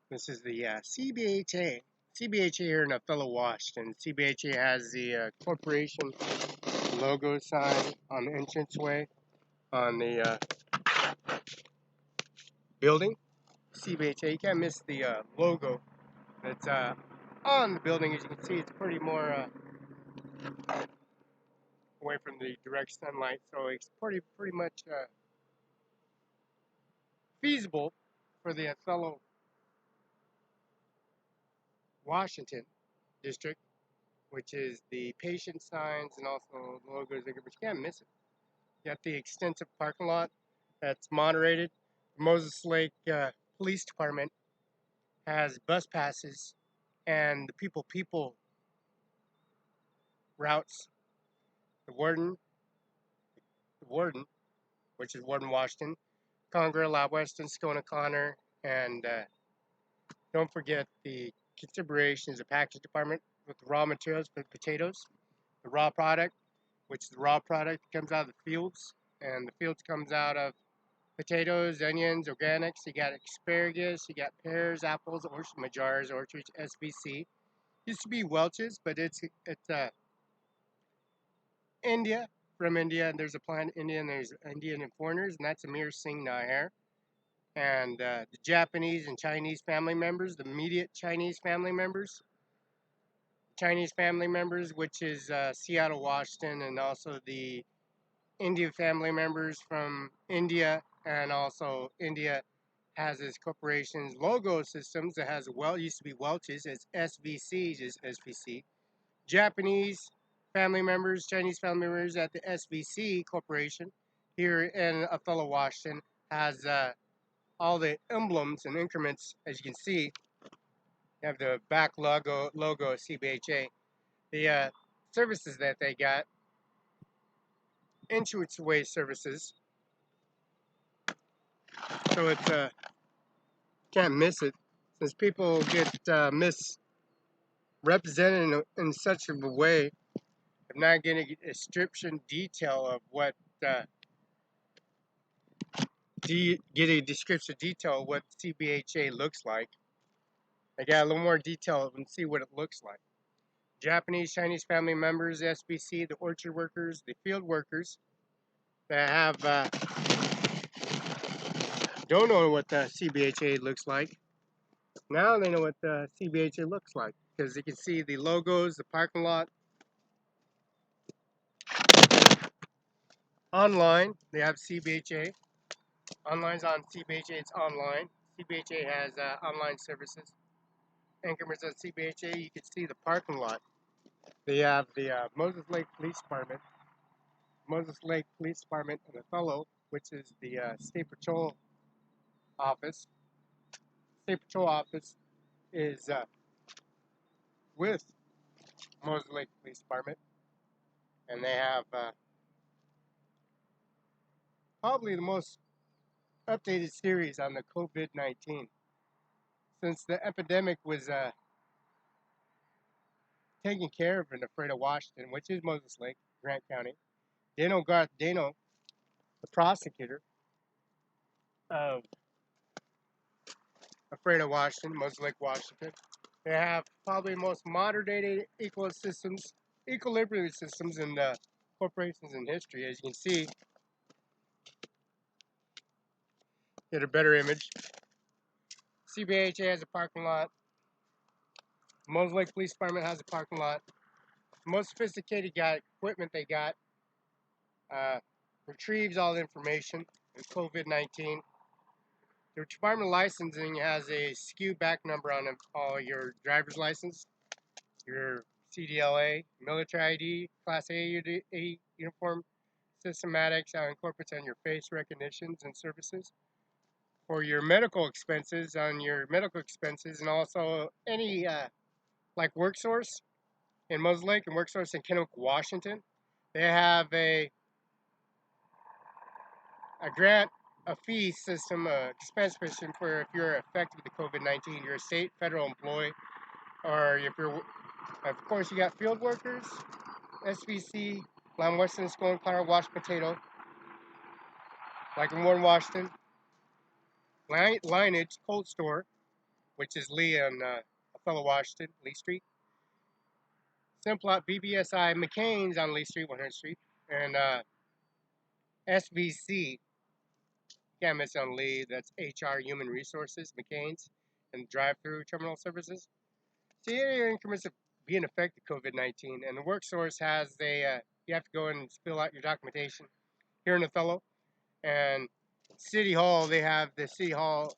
This is the CBHA. CBHA here in Othello, Washington. CBHA has the corporation logo sign on the entranceway on the building. CBHA. You can't miss the logo that's on the building. As you can see, it's pretty more away from the direct sunlight, so it's pretty much feasible for the Othello, Washington district, which is the patient signs and also logos, but you can't miss it. You got the extensive parking lot that's moderated. Moses Lake Police Department has bus passes, and the people routes. The warden, which is Warden Washington, Congress, Lab Weston, Scone O'Connor, and don't forget the considerations of package department with the raw materials for potatoes, the raw product, which is the raw product comes out of the fields, and the fields comes out of potatoes, onions, organics. You got asparagus, you got pears, apples, Nijjar's, orchards, SBC. Used to be Welch's, but it's India, from India, and there's a plant in India, and there's Indian and foreigners, and that's Amir Singh Nijjar. And the Japanese and Chinese family members, the immediate Chinese family members, which is Seattle, Washington, and also the Indian family members from India, and also India has its corporation's logo systems that has used to be Welch's, it's SVC, just SVC. Japanese family members, Chinese family members at the SVC corporation here in Othello, Washington has all the emblems and increments, as you can see. You have the back logo of CBHA. The services that they got, entranceway services. So it's can't miss it, since people get misrepresented in such a way of not getting a description detail of what get a description detail of what CBHA looks like. I got a little more detail and see what it looks like. Japanese, Chinese family members, SBC, the orchard workers, the field workers that have don't know what the CBHA looks like. Now they know what the CBHA looks like, because you can see the logos, the parking lot. Online, they have CBHA. Online's on CBHA, it's online. CBHA has online services. Increments on CBHA, you can see the parking lot. They have the Moses Lake Police Department in Othello, which is the State Patrol office. State Patrol office is with Moses Lake Police Department, and they have probably the most updated series on the COVID-19. Since the epidemic was taken care of in the Freda, Washington, which is Moses Lake, Grant County. Garth Dano, the prosecutor of Freda, Washington, Moses Lake, Washington. They have probably the most modern day equilibrium systems in the corporations in history. As you can see, get a better image. CBHA has a parking lot. Moses Lake Police Department has a parking lot. The most sophisticated equipment they got retrieves all the information in COVID-19. The Department of Licensing has a SKU back number on all your driver's license, your CDLA, military ID, Class A uniform, systematics, how it incorporates on your face recognitions and services. For your medical expenses, and also any like WorkSource in Moses Lake and WorkSource in Kennewick, Washington. They have a fee system, expense system for if you're affected with the COVID-19, you're a state, federal employee, or if you're, of course, you got field workers, SVC, Lamb Weston, Scone, Clara, Wash Potato, like in Warren, Washington, Lineage, Cold Store, which is Lee on Othello, Washington, Lee Street. Simplot BBSI McCain's on Lee Street, 100th Street. And SVC, can't miss on Lee, that's HR Human Resources, McCain's, and drive-through terminal services. So your increments of being affected COVID-19, and the work source has you have to go and fill out your documentation here in Othello. And City Hall, they have the City Hall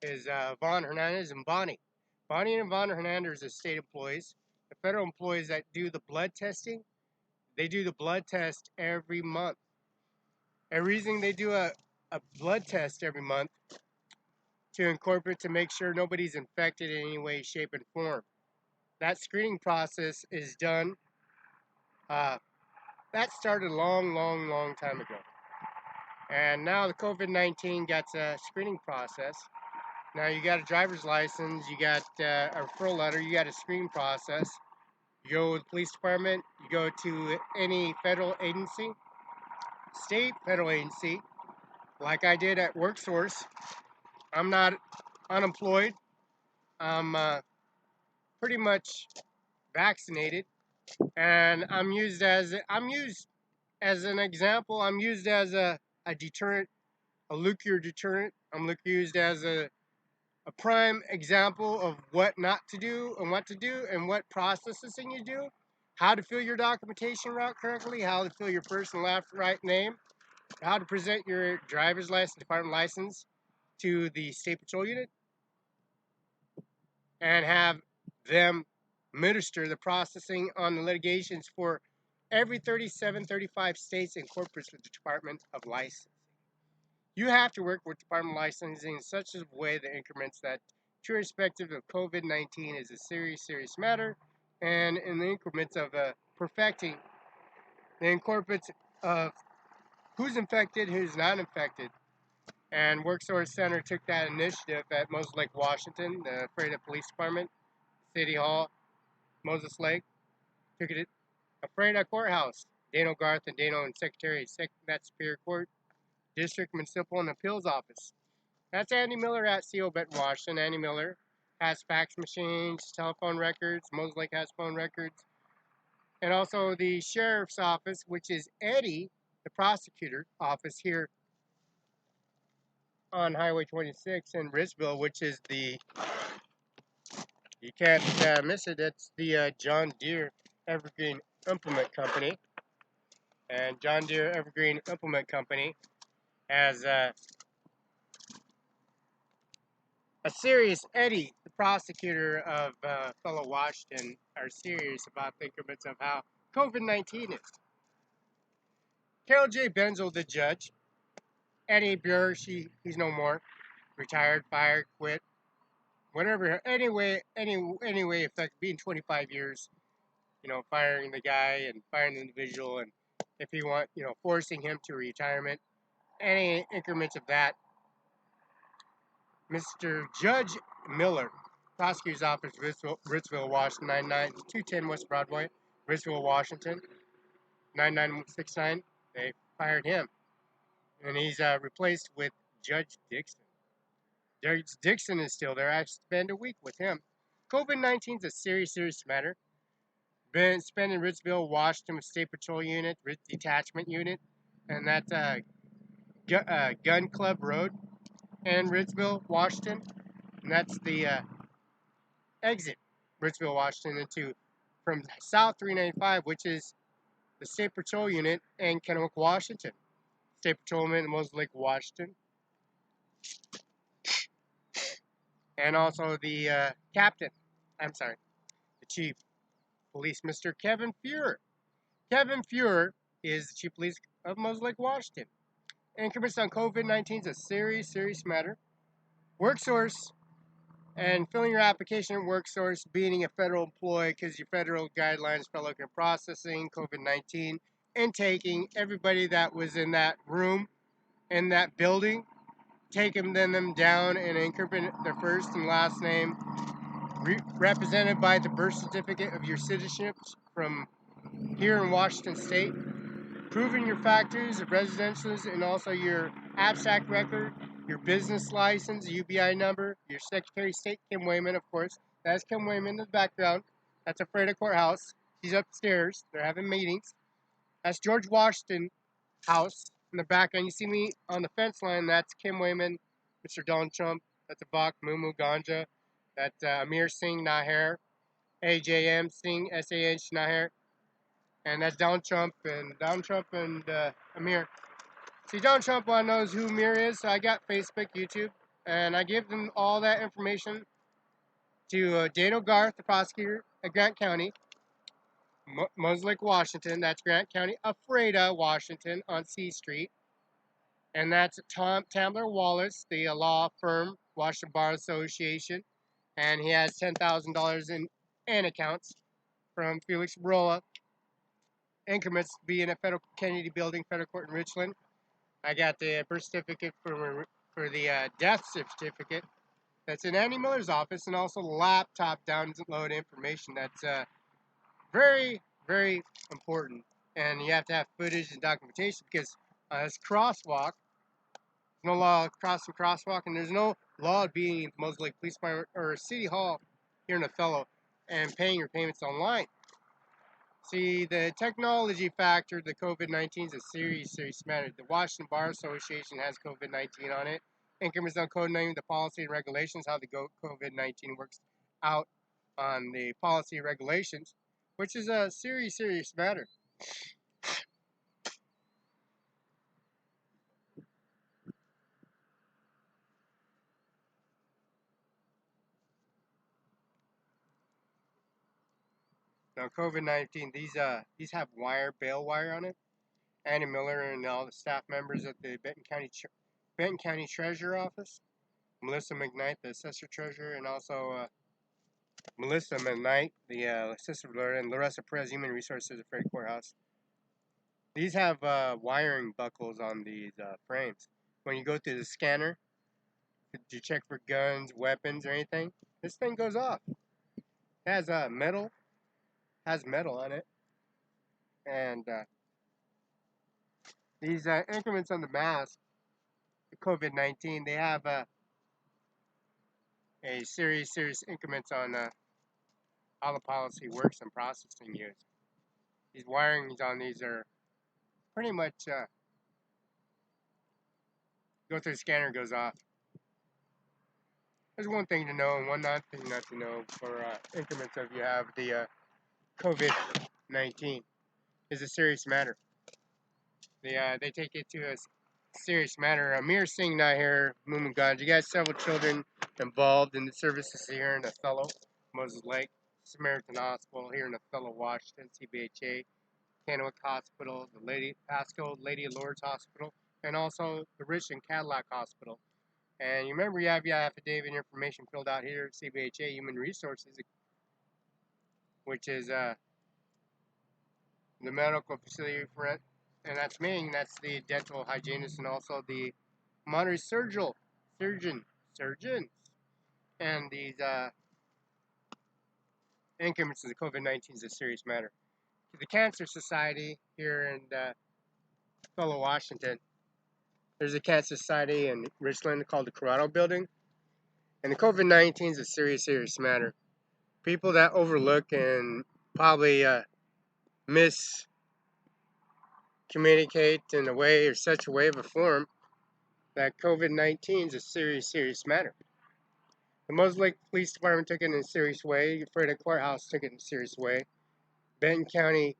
is Vaughn Hernandez and Bonnie. Bonnie and Vaughn Hernandez are state employees. The federal employees that do the blood testing, they do the blood test every month. And the reason they do a blood test every month to incorporate to make sure nobody's infected in any way, shape, and form. That screening process is done. That started a long time ago. And now the COVID-19 got a screening process. Now you got a driver's license, you got a referral letter, you got a screening process. You go with the police department, you go to any federal agency, state federal agency, like I did at WorkSource. I'm not unemployed. I'm pretty much vaccinated, and I'm used as an example. I'm used as a deterrent, a nuclear deterrent. I'm used as a prime example of what not to do and what to do and what processing you do, how to fill your documentation out correctly, how to fill your first and last right name, how to present your driver's license, department license to the state patrol unit, and have them minister the processing on the litigations for every 37, 35 states incorporates with the Department of Licensing. You have to work with Department of Licensing in such a way that increments that true respective of COVID-19 is a serious matter, and in the increments of perfecting the incorporates of who's infected, who's not infected. And WorkSource Center took that initiative at Moses Lake, Washington, the Freda Police Department, City Hall, Moses Lake, took it at Freda Courthouse, Dano Garth and Dano and Secretary, that Superior Court, District Municipal and Appeals Office. That's Andy Miller at CO Benton, Washington. Andy Miller has fax machines, telephone records. Moses Lake has phone records. And also the Sheriff's Office, which is Eddie, the prosecutor office here on Highway 26 in Brisbane, which is you can't miss it, it's the John Deere Evergreen Implement Company. And John Deere Evergreen Implement Company has a serious Eddie, the prosecutor of fellow Washington, are serious about the increments of how COVID-19 is. Carol J. BENZEL, the judge. Eddie Buer, he's no more. Retired, fired, quit. Whatever, anyway, effect, being 25 years, firing the guy and firing the individual, and if you want, forcing him to retirement, any increments of that. Mr. Judge Miller, Prosecutor's Office, Ritzville, Washington, 210 West Broadway, Ritzville, Washington, 9969. They fired him, and he's replaced with Judge Dixon. Judge Dixon is still there. I've spent a week with him. COVID-19 is a serious matter. Been spent in Ritzville, Washington, with State Patrol Unit, Detachment Unit, and that's Gun Club Road in Ritzville, Washington, and that's the exit Ritzville, Washington into from South 395, which is the State Patrol Unit in Kennewick, Washington. State Patrolman in Moses Lake, Washington. And also the the Chief Police, Mr. Kevin Fuhrer. Kevin Fuhrer is the Chief Police of Moses Lake, Washington. Increments on COVID-19 is a serious matter. WorkSource and filling your application at WorkSource, being a federal employee because your federal guidelines for local processing, COVID-19, and taking everybody that was in that room, in that building, taking them down and increment their first and last name, represented by the birth certificate of your citizenship from here in Washington State, proving your factors of residences and also your abstract record, your business license, UBI number, your Secretary of State, Kim Wayman, of course. That's Kim Wayman in the background. That's a Freda courthouse. She's upstairs. They're having meetings. That's George Washington House in the background. You see me on the fence line. That's Kim Wayman, Mr. Donald Trump. That's Abak Mumu Ganja. That's Amir Singh Nijjar, AJM Singh SAH Nijjar, and that's Donald Trump and Amir. See, Donald Trump knows who Amir is, so I got Facebook, YouTube, and I give them all that information to Dano Garth, the prosecutor at Grant County, Muslick, Washington. That's Grant County, Ephrata, Washington, on C Street. And that's Tom Tambler Wallace, the law firm, Washington Bar Association. And he has $10,000 in accounts from Felix Barela. Increments being a federal Kennedy Building, federal court in Richland. I got the birth certificate for the death certificate. That's in Andy Miller's office, and also the laptop download information. That's very, very important. And you have to have footage and documentation because this crosswalk, no law crossing crosswalk, and there's no law being at the Moses Lake Police Department or City Hall here in Othello and paying your payments online. See, the technology factor, the COVID-19 is a serious, serious matter. The Washington Bar Association has COVID-19 on it. Increments on code-naming the policy and regulations, how the COVID-19 works out on the policy and regulations, which is a serious, serious matter. Now, COVID-19, these have bail wire on it. Andy Miller and all the staff members at the Benton County Treasurer Office. Melissa McKnight, the Assessor Treasurer, and also Melissa McKnight, the Assistant Lawyer, and Larissa Perez, Human Resources at Freda Courthouse. These have wiring buckles on these frames. When you go through the scanner to check for guns, weapons, or anything, this thing goes off. It has metal on it, and these increments on the mask, the COVID-19, they have a serious increments on how the policy works and processing used. These wirings on these are pretty much go through the scanner, goes off. There's one thing to know and one thing not to know for increments of you have the COVID-19 is a serious matter. They take it to a serious matter. Amir Singh Nijjar, Mumugand, you got several children involved in the services here in Othello, Moses Lake, Samaritan Hospital here in Othello, Washington, CBHA, Kennewick Hospital, the Pasco Lady of Lourdes Hospital, and also the Richland Cadillac Hospital. And you remember you have your affidavit information filled out here at CBHA Human Resources, which is the medical facility for it. And that's me, and that's the dental hygienist, and also the monitoring surgeons. And these increments of the COVID-19 is a serious matter. The Cancer Society here in fellow Washington, there's a Cancer Society in Richland called the Corrado Building. And the COVID-19 is a serious, serious matter. People that overlook and probably miscommunicate in a way or such a way of a form that COVID-19 is a serious, serious matter. The Moses Lake Police Department took it in a serious way. Freda Courthouse took it in a serious way. Benton County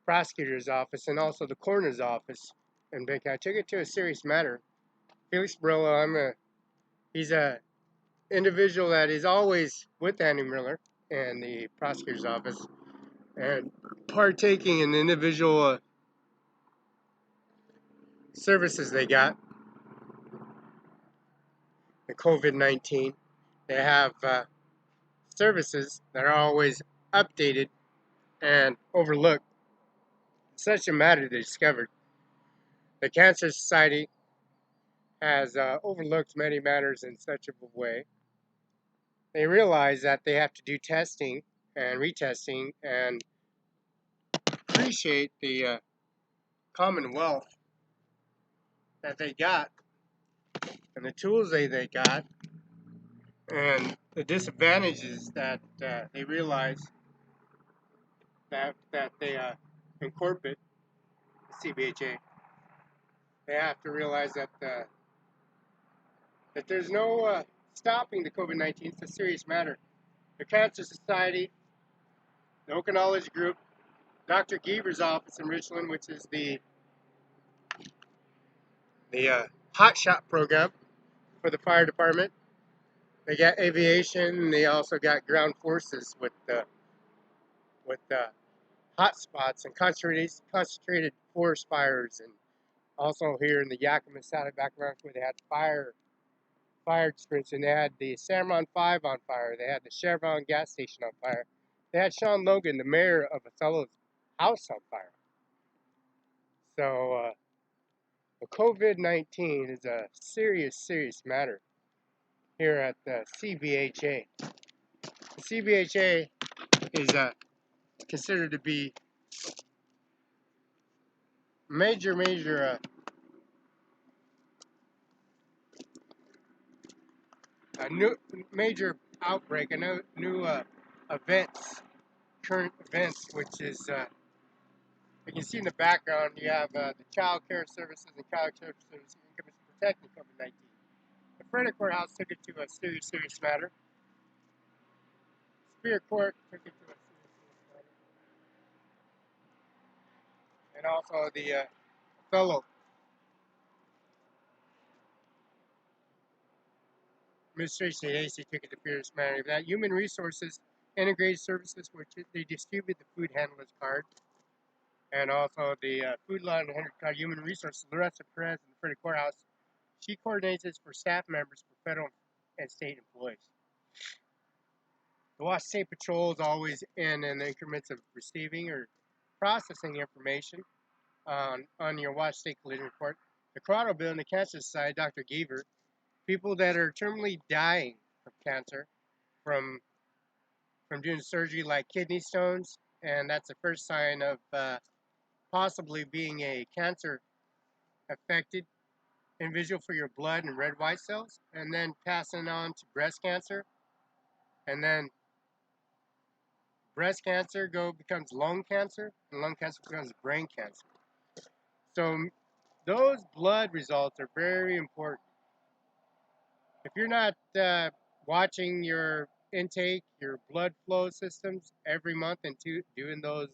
Prosecutor's Office and also the Coroner's Office in Benton County took it to a serious matter. Felix Barela, he's a individual that is always with Andy Miller and the prosecutor's office and partaking in the individual services they got. The COVID-19, they have services that are always updated and overlooked. Such a matter they discovered. The Cancer Society has overlooked many matters in such a way. They realize that they have to do testing and retesting and appreciate the Commonwealth that they got and the tools they got and the disadvantages that they realize that they incorporate the CBHA. They have to realize that there's no stopping the COVID-19. It's a serious matter. The Cancer Society, the Okanagan Group, Dr. Geaver's office in Richland, which is the hot shot program for the fire department. They got aviation. They also got ground forces with hot spots and concentrated forest fires, and also here in the Yakima Valley background where they had fire experience, and they had the Cimaron 5 on fire. They had the Chevron gas station on fire. They had Sean Logan, the mayor of Othello's house, on fire. So the COVID-19 is a serious matter here at the CBHA. The CBHA is considered to be major a new major outbreak, a new events, current events, which is you can see in the background. You have the child care services and child care services protecting COVID-19. The Frederick Courthouse took it to a serious matter. Superior Court took it to a serious matter, and also the Othello administration at AC took it to serious matter. That Human Resources Integrated Services, which they distribute the food handlers card, and also the Food Law and Card. Human Resources, Larissa Perez in the Frederick Courthouse. She coordinates this for staff members for federal and state employees. The Washington State Patrol is always in increments of receiving or processing information on your Washington State Collision Report. The Colorado Bill and the Cancer Society, Dr. Geaver, people that are terminally dying of cancer from doing surgery like kidney stones, and that's the first sign of possibly being a cancer affected individual for your blood and red white cells, and then passing on to breast cancer, and then breast cancer becomes lung cancer, and lung cancer becomes brain cancer. So those blood results are very important. If you're not watching your intake, your blood flow systems every month and doing those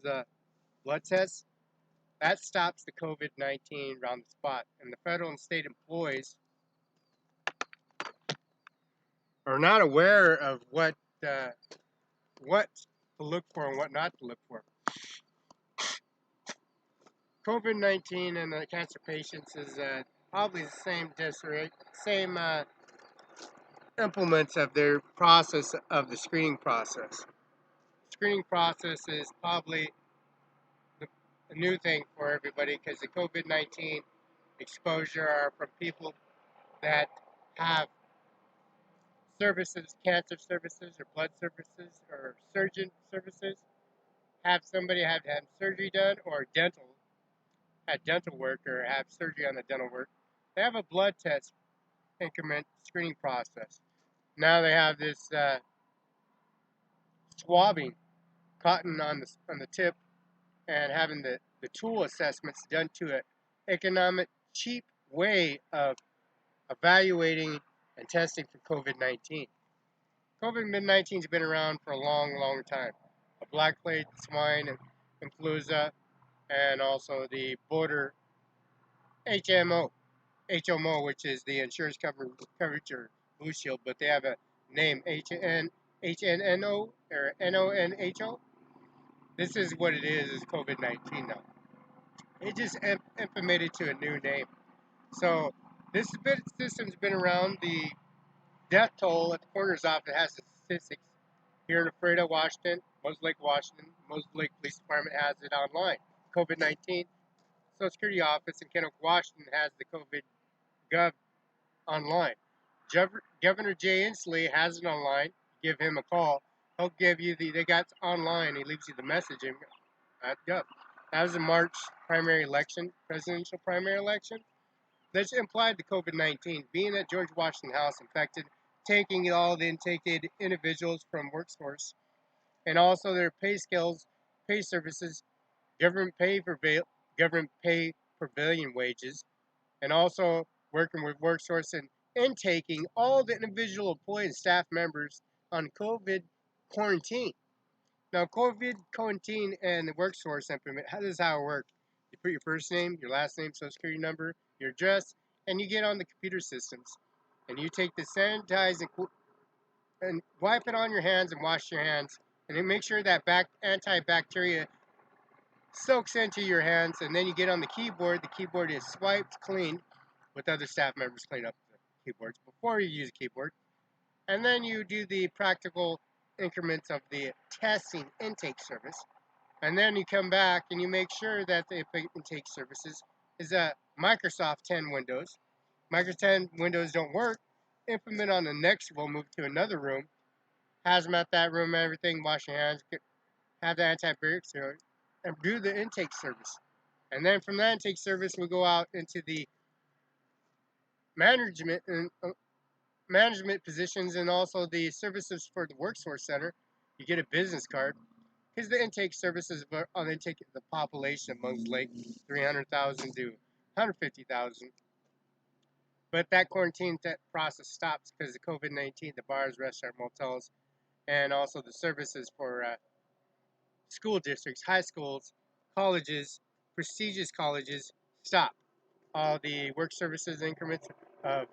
blood tests, that stops the COVID-19 around the spot. And the federal and state employees are not aware of what to look for and what not to look for. COVID-19 and the cancer patients is probably the same implements of their process of the screening process. Screening process is probably a new thing for everybody because the COVID-19 exposure are from people that have services, cancer services or blood services or surgeon services, have somebody have to have surgery done or dental work or have surgery on the dental work. They have a blood test increment screening process. Now they have this swabbing cotton on the tip and having the tool assessments done to an economic, cheap way of evaluating and testing for COVID-19. COVID-19 has been around for a long time. The black plague, swine, and influenza, and also the border HMO, which is the insurance coverage or Blue Shield, but they have a name HNNO or NONHO. This is what it is COVID-19 now. It just implemented to a new name. So this system's been around. The death toll at the coroner's office has the statistics here in Ephrata, Washington, Moses Lake, Washington. Moses Lake Police Department has it online. COVID-19. Social Security Office in Kennewick, Washington has the COVID.gov online. Governor Jay Inslee has it online. Give him a call. He'll give you they got online. He leaves you the message at Gov. That was the March primary election, presidential primary election. let's imply the COVID-19, being at George Washington House infected, taking all the intaken individuals from workforce, and also their pay scales, pay services, government pay government pay prevailing wages, and also working with workforce and intaking all the individual employee and staff members on COVID quarantine. Now, COVID quarantine and the workforce implement, how does how it work? You put your first name, your last name, social security number, your address, and you get on the computer systems. And you take the sanitize and wipe it on your hands and wash your hands. And then make sure that antibacteria soaks into your hands. And then you get on the keyboard. The keyboard is swiped, cleaned, with other staff members clean up the keyboards before you use a keyboard. And then you do the practical increments of the testing intake service. And then you come back and you make sure that the intake services is a Microsoft 10 Windows. Microsoft 10 Windows don't work. Implement on the next, we'll move to another room. Hazmat that room, everything, wash your hands, have the antibiotics there, and do the intake service. And then from that intake service, we go out into the management and management positions and also the services for the workforce center. You get a business card because the intake services on the intake of the population of Moses Lake, 300,000 to 150,000. But that quarantine process stops because of COVID-19. The bars, restaurants, motels, and also the services for school districts, high schools, colleges, prestigious colleges stop. All the work services increments of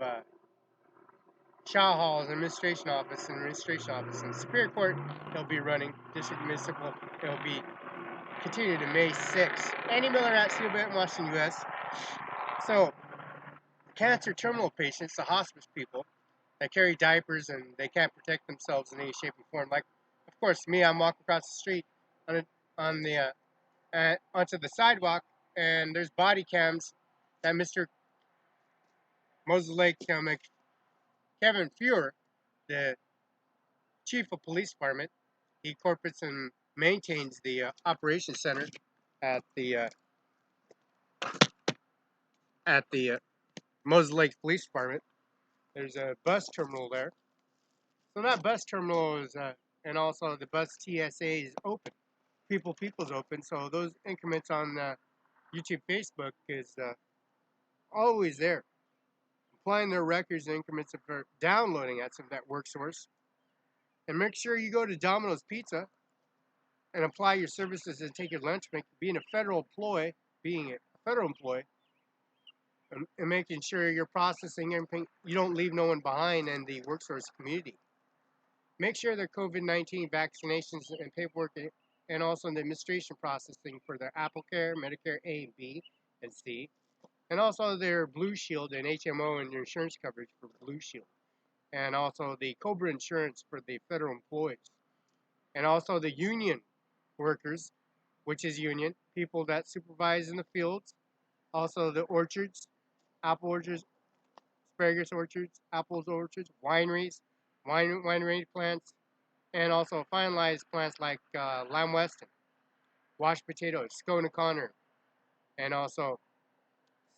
Shaw Halls, administration office, and Superior Court, they'll be running. District Municipal, it'll be continued to May 6th. Andy Miller at Steel Benton, Washington, U.S. So, cancer terminal patients, the hospice people that carry diapers and they can't protect themselves in any shape or form. Like, of course, me, I'm walking across the street onto the sidewalk, and there's body cams that Mr. Moses Lake Kevin Fuhrer, the chief of police department, he corporates and maintains the operations center at the Moses Lake Police Department. There's a bus terminal there. So that bus terminal is, and also the bus TSA is open. People's open. So those increments on YouTube, Facebook is always there. Applying their records and increments for downloading at some of that work source. And make sure you go to Domino's Pizza and apply your services and take your lunch break. Being a federal employee, and making sure you're processing everything, you don't leave no one behind in the workforce community. Make sure their COVID-19 vaccinations and paperwork, and also the administration processing for their AppleCare, Medicare A and B and C, and also their Blue Shield and HMO and their insurance coverage for Blue Shield, and also the COBRA insurance for the federal employees, and also the union workers, which is union, people that supervise in the fields, also the orchards, apple orchards, asparagus orchards, apples orchards, wineries, winery plants, and also finalized plants like Lime Weston, Washed Potatoes, Scone O'Connor, and also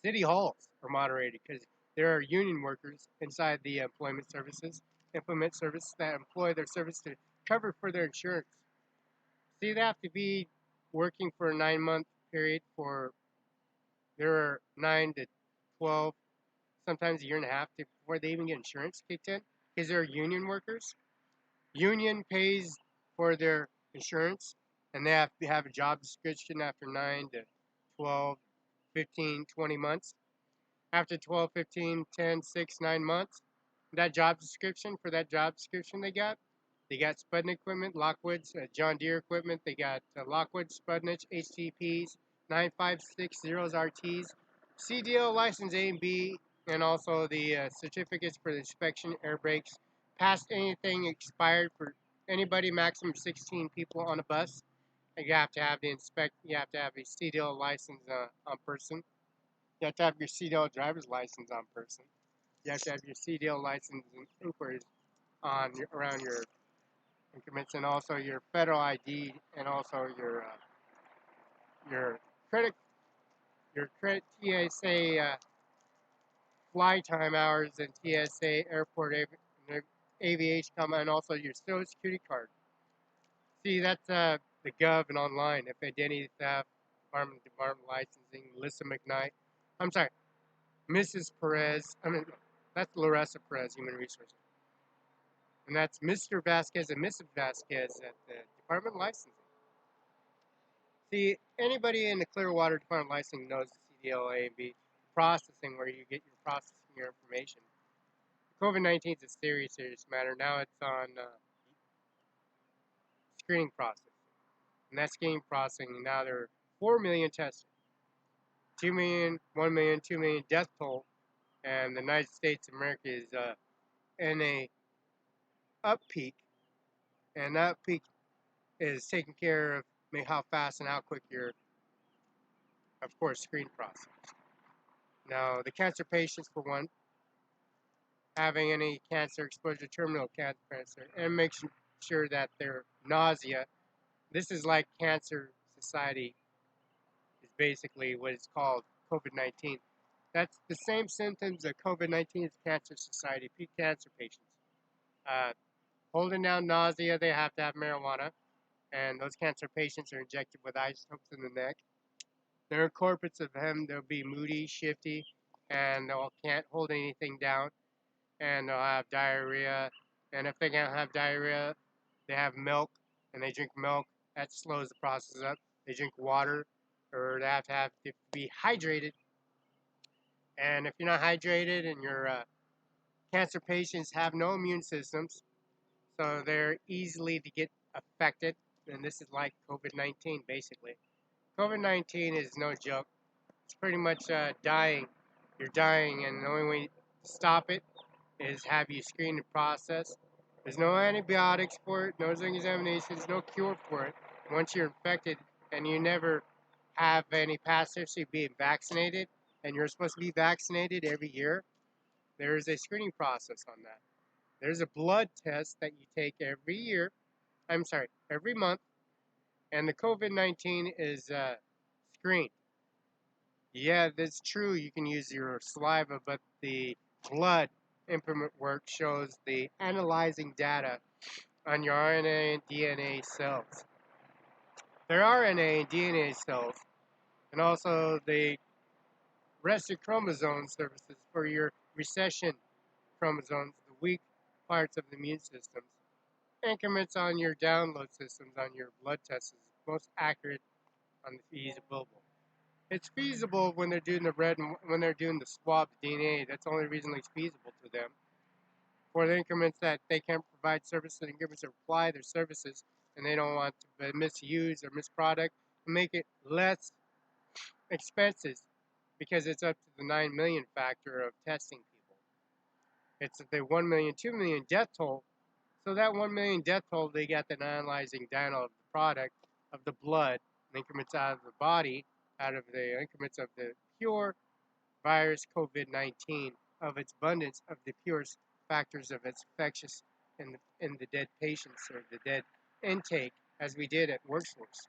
city halls are moderated because there are union workers inside the employment services, implement services that employ their service to cover for their insurance. See, they have to be working for a 9-month period for, there are 9 to 12, sometimes a year and a half before they even get insurance kicked in because they're union workers. Union pays for their insurance, and they have to have a job description after 9 to 12, 15, 20 months. After 12, 15, 10, 6, 9 months, that job description, they got Spudnik equipment, Lockwood's, John Deere equipment, they got Lockwood, Spudnik, HTPs, 9560s, RTs, CDL license A and B, and also the certificates for the inspection, air brakes, past anything expired for anybody, maximum 16 people on a bus. And you have to have you have to have a CDL license on person. You have to have your CDL driver's license on person. You have to have your CDL license and inquiries around your increments, and also your federal ID, and also your credit TSA fly time hours and TSA, airport aviation comma, and also your Social Security card. See, that's the Gov and online. If identity theft, Department licensing, Melissa McKnight. I'm sorry, Mrs. Perez. That's Larissa Perez, Human Resources. And that's Mr. Vasquez and Mrs. Vasquez at the Department of Licensing. See, anybody in the Clearwater Department of Licensing knows the CDLA and B processing, where you get your processing your information. COVID-19 is a serious matter. Now it's on screening process. And that screening processing, now there are 4 million tested. 2 million, 1 million, 2 million death toll. And the United States of America is in a up peak. And that peak is taking care of how fast and how quick your, of course, screen process. Now, the cancer patients, for one, having any cancer exposure, terminal cancer, and make sure that their nausea, this is like Cancer Society, is basically what it's called, COVID-19. That's the same symptoms of COVID-19 as Cancer Society, peak cancer patients. Holding down nausea, they have to have marijuana, and those cancer patients are injected with isotopes in the neck. There are corporates of them, they'll be moody, shifty, and they can't hold anything down, and they'll have diarrhea, and if they can't have diarrhea, they have milk, and they drink milk. That slows the process up. They drink water, or they have to be hydrated, and if you're not hydrated and your cancer patients have no immune systems, so they're easily to get affected, and this is like COVID-19 basically. COVID-19 is no joke. It's pretty much dying. You're dying, and the only way to stop it is have you screen and process. There's no antibiotics for it, no examinations, no cure for it. Once you're infected and you never have any past history of being vaccinated, and you're supposed to be vaccinated every year, there is a screening process on that. There's a blood test that you take every year, every month, and the COVID-19 is screened. Yeah, that's true. You can use your saliva, but the blood implement work shows the analyzing data on your RNA and DNA cells. There are RNA and DNA cells, and also the rested chromosome services for your recession chromosomes, the weak parts of the immune systems. Increments on your download systems on your blood tests is most accurate on the feasible. It's feasible when they're doing the when they're doing the swab DNA. That's the only reason it's feasible to them. For the increments that they can't provide services, the increments that apply their services, and they don't want to misuse or misproduct, make it less expensive because it's up to the 9 million factor of testing people. It's the 1 million, 2 million death toll. So that 1 million death toll, they got the analyzing data of the product, of the blood, increments out of the body, out of the increments of the pure virus COVID-19, of its abundance of the purest factors of its infectious in the dead patients or the dead intake, as we did at WorkSource.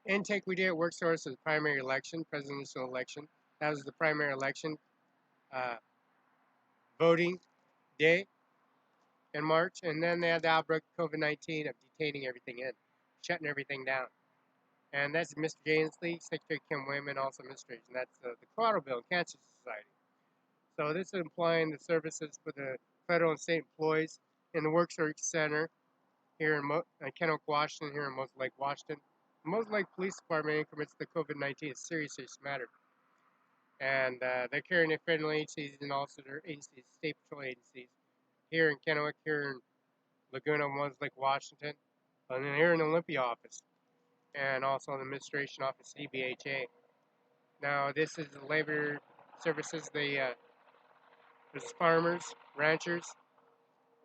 Intake we did at WorkSource was the primary election, presidential election. That was the primary election voting day in March, and then they had the outbreak of COVID-19 of detaining everything in, shutting everything down. And that's Mr. Gainsley, Secretary Kim Wayman, also administration. That's the Colorado Bill, Cancer Society. So this is employing the services for the federal and state employees in the WorkSource Center here in Kennewick, Washington, here in Moses Lake, Washington. The Moses Lake Police Department increments the COVID-19 is serious matter. And they're carrying their federal agencies and also their agencies, state patrol agencies, here in Kennewick, here in Laguna, Moses Lake, Washington, and then here in the Olympia office, and also the administration office, CBHA. Now, this is the labor services. There's farmers, ranchers.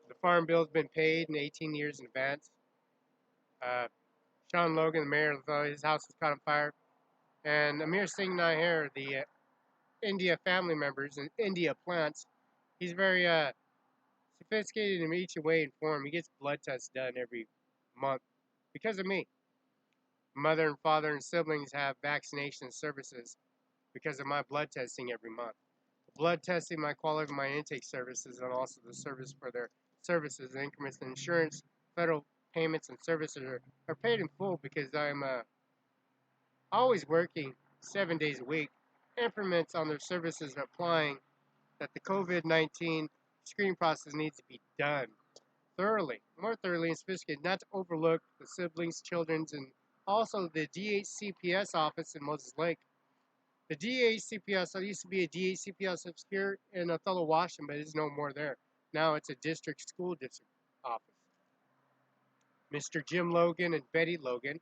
The farm bill's been paid in 18 years in advance. Sean Logan, the mayor, his house was caught on fire. And Amir Singh Nijjar, the India family members and India plants, he's very sophisticated in each way and form. He gets blood tests done every month because of me. Mother and father and siblings have vaccination services because of my blood testing every month. blood testing, my quality, my intake services, and also the service for their services, increments, and insurance, federal payments, and services are paid in full because I'm always working 7 days a week. Increments on their services applying that the COVID-19 screening process needs to be done thoroughly, more thoroughly and sophisticated, not to overlook the siblings, children's, and also the DHCPS office in Moses Lake. The DHCPS, there used to be a DHCPS up here in Othello, Washington, but it's no more there. Now it's a district school district office. Mr. Jim Logan and Betty Logan,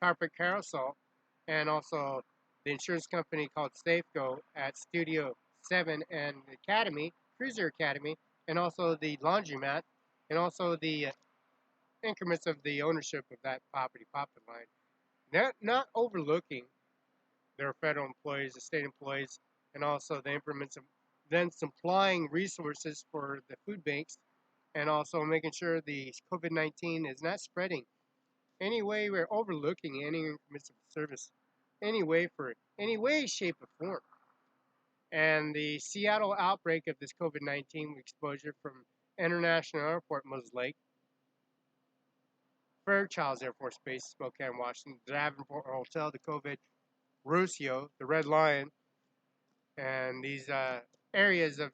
Carpet Carousel, and also the insurance company called Safeco at Studio 7 and Academy, Cruiser Academy, and also the laundromat, and also the increments of the ownership of that property line. Not overlooking their federal employees, the state employees, and also the increments of then supplying resources for the food banks, and also making sure the COVID-19 is not spreading. Any way we're overlooking any increments of service, any way, shape, or form. And the Seattle outbreak of this COVID-19 exposure from International Airport, Moses Lake, Fairchilds Air Force Base, Spokane, Washington, Davenport Hotel, the COVID, Ruscio, the Red Lion, and these areas of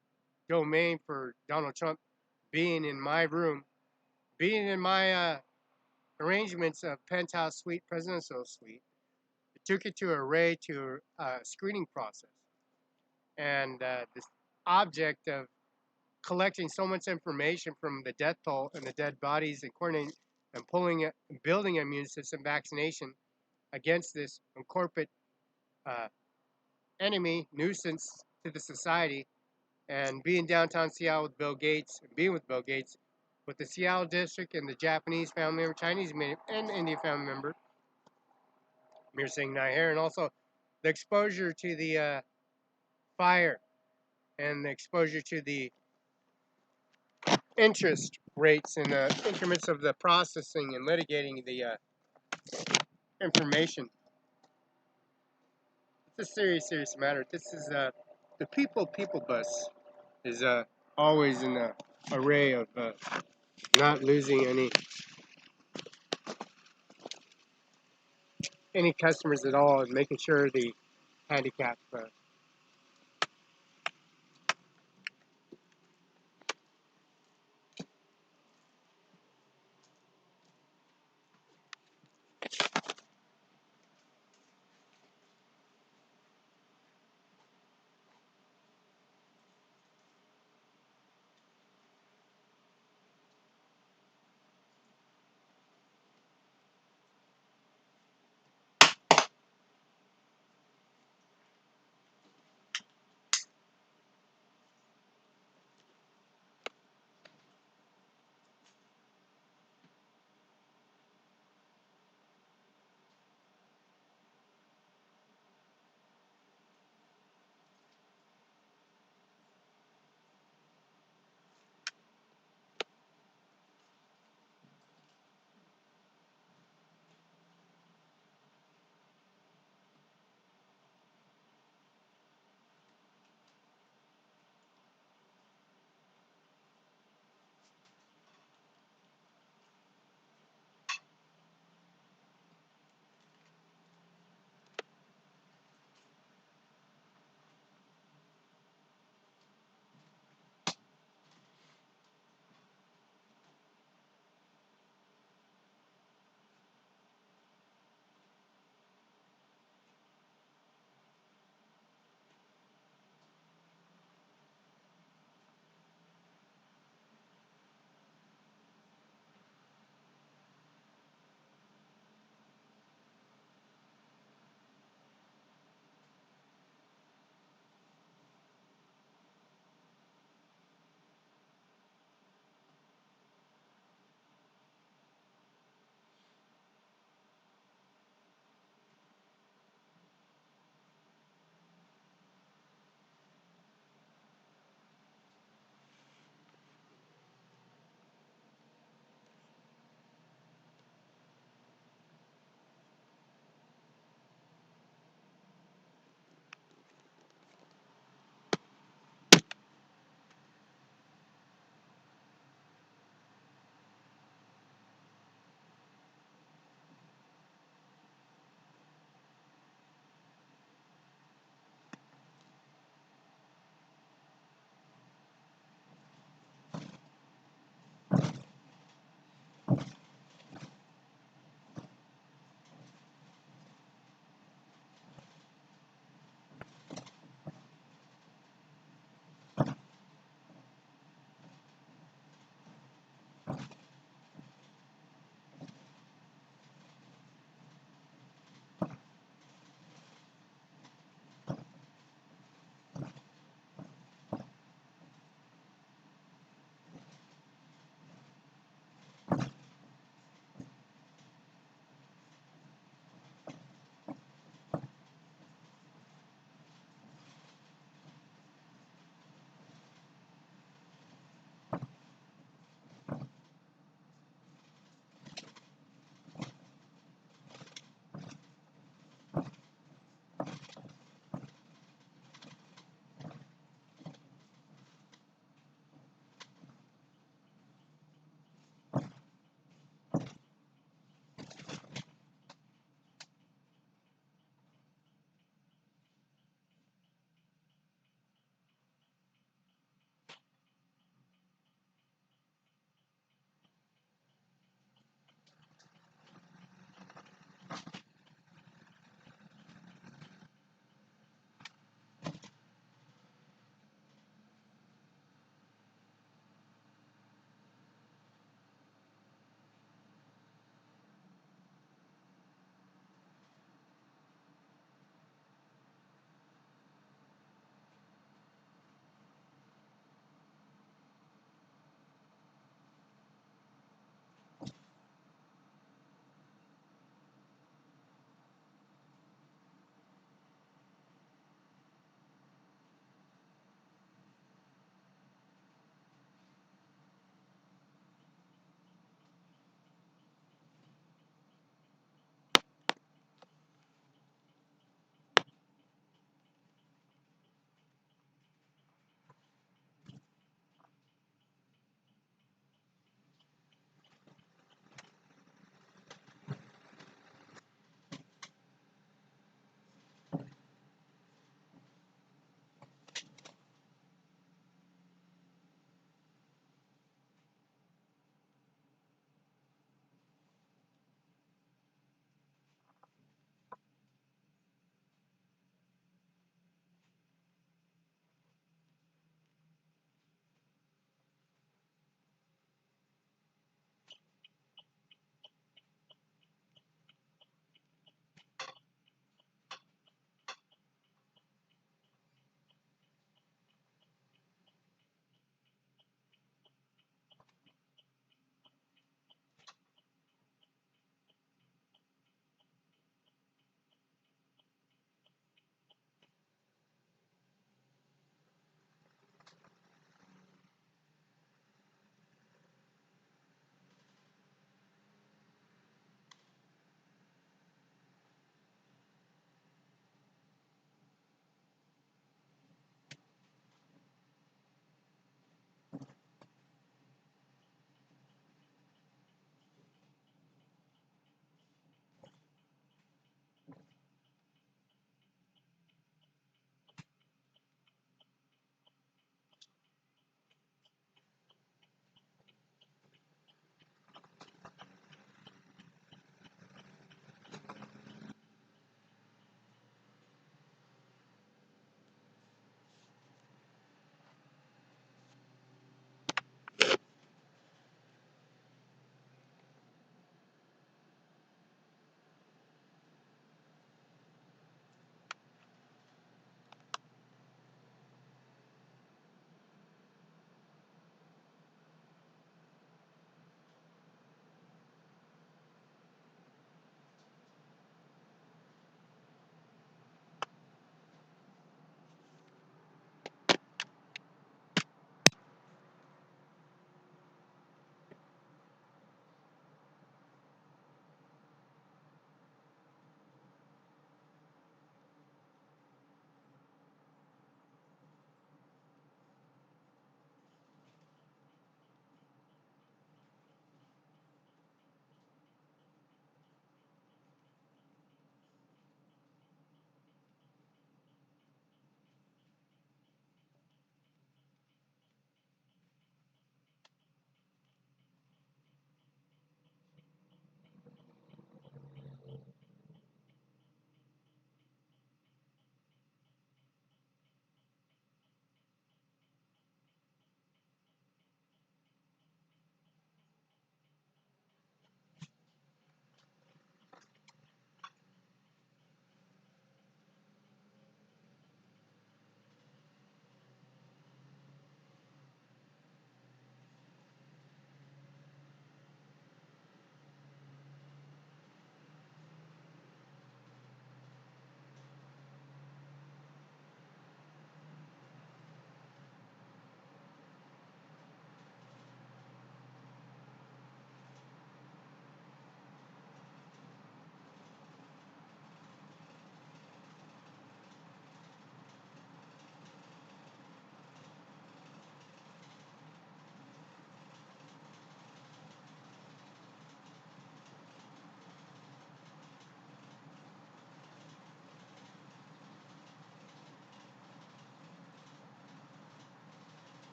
domain for Donald Trump being in my room, being in my arrangements of penthouse suite, presidential suite. It took it to array to a screening process. And this object of collecting so much information from the death toll and the dead bodies and coordinating and pulling it, building an immune system vaccination against this corporate uh, enemy nuisance to the society, and being downtown Seattle with Bill Gates, and being with Bill Gates, with the Seattle district and the Japanese family member, Chinese and Indian family member, Mir Singh Nijjar, and also the exposure to the fire and the exposure to the interest rates and the increments of the processing and litigating the information. It's a serious, serious matter. This is the people bus is always in the array of not losing any customers at all, and making sure the handicap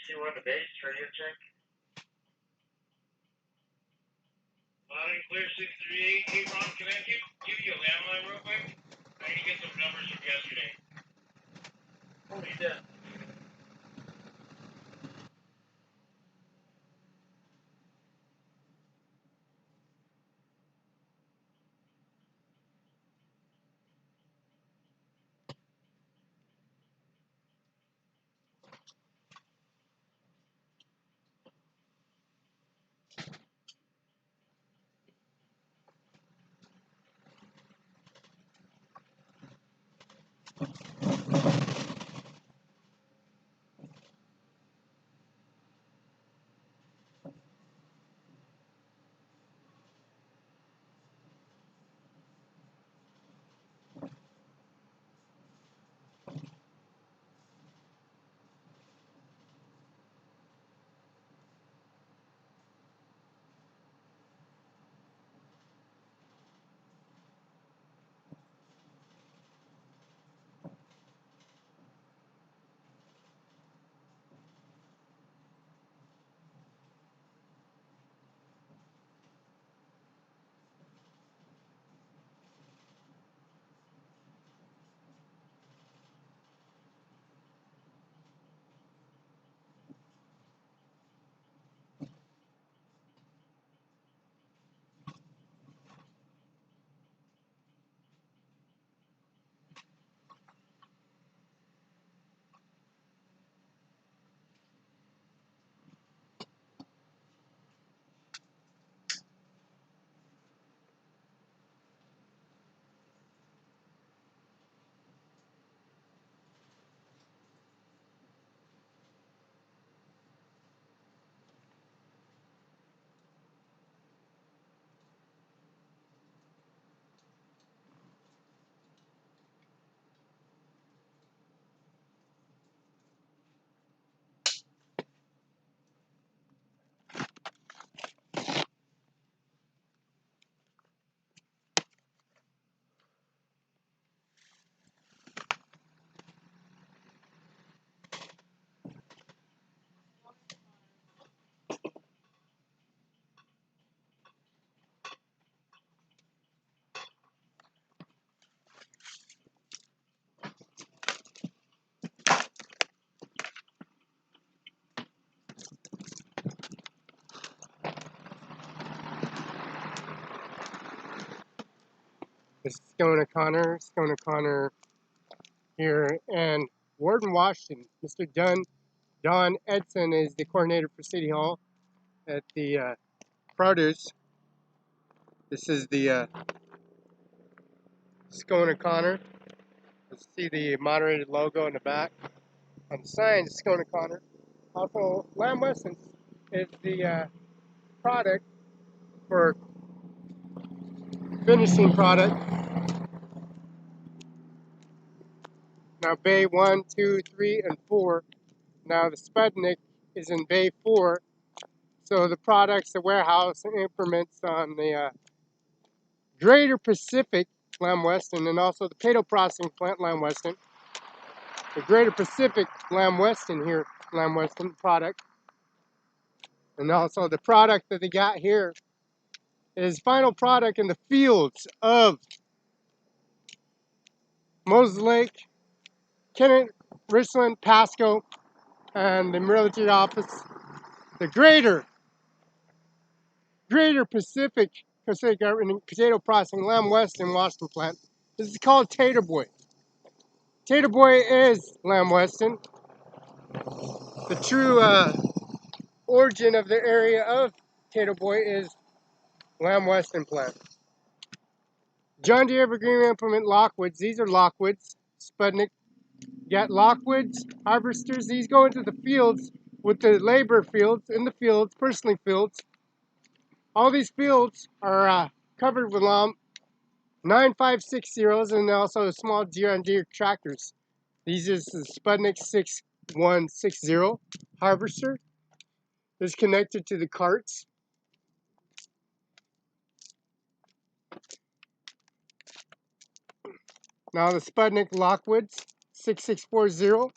See, we're on the base, radio check. Loud and clear, 638. Hey, Ron, can I give you a landline real quick? I need to get some numbers from yesterday. Oh, you did. This is Scone O'Connor here, and Warden Washington, Mr. Don Edson is the coordinator for City Hall at the produce. This is the Scone O'Connor. Let's see the moderated logo in the back. On the sign, Scone O'Connor. Also, Lamb Weston is the product for finishing product. Now, Bay 1, 2, 3, and 4. Now, the Sputnik is in Bay 4. So the products, the warehouse, and implements on the Greater Pacific Lamb Weston, and also the potato processing plant Lamb Weston. The Greater Pacific Lamb Weston here, Lamb Weston product. And also the product that they got here is final product in the fields of Moses Lake, Kennett, Richland, Pasco, and the military office. The Greater Pacific potato processing Lamb Weston Washington plant. This is called Tater Boy. Tater Boy is Lamb Weston. The true origin of the area of Tater Boy is Lamb Weston plant. John Deere Evergreen Implement Lockwoods. These are Lockwoods. Sputnik. You got Lockwoods harvesters. These go into the fields with the labor fields, in the fields, personally fields. All these fields are covered with 9560s and also small John Deere tractors. These is the Sputnik 6160 harvester. Is connected to the carts. Now the Sputnik Lockwoods 6640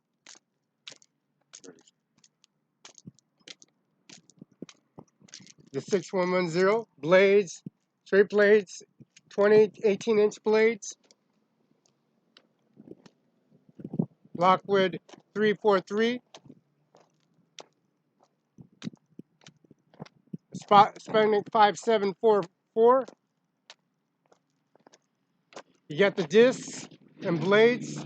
6110. Blades, straight blades, 18-inch blades. Lockwood 343. Sputnik 5744. You got the discs and blades.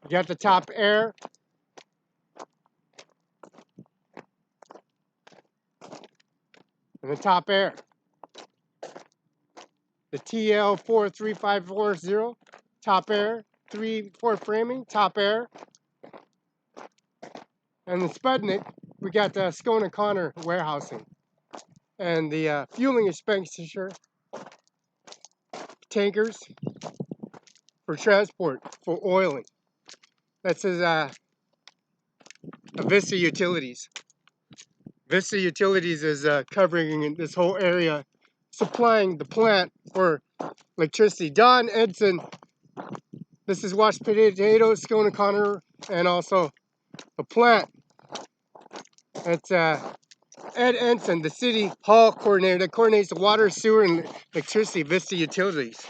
You got the top air. And the top air. The TL43540, top air. 3/4 framing, top air. And the Sputnik, we got the Scone and Connor warehousing. And the fueling expenditure tankers for transport, for oiling. That says Vista Utilities. Vista Utilities is covering this whole area, supplying the plant for electricity. Don Edson, this is washed potatoes, Scone and Connor, and also the plant. It's Ed Ensign, the city hall coordinator that coordinates the water, sewer, and electricity, Vista Utilities.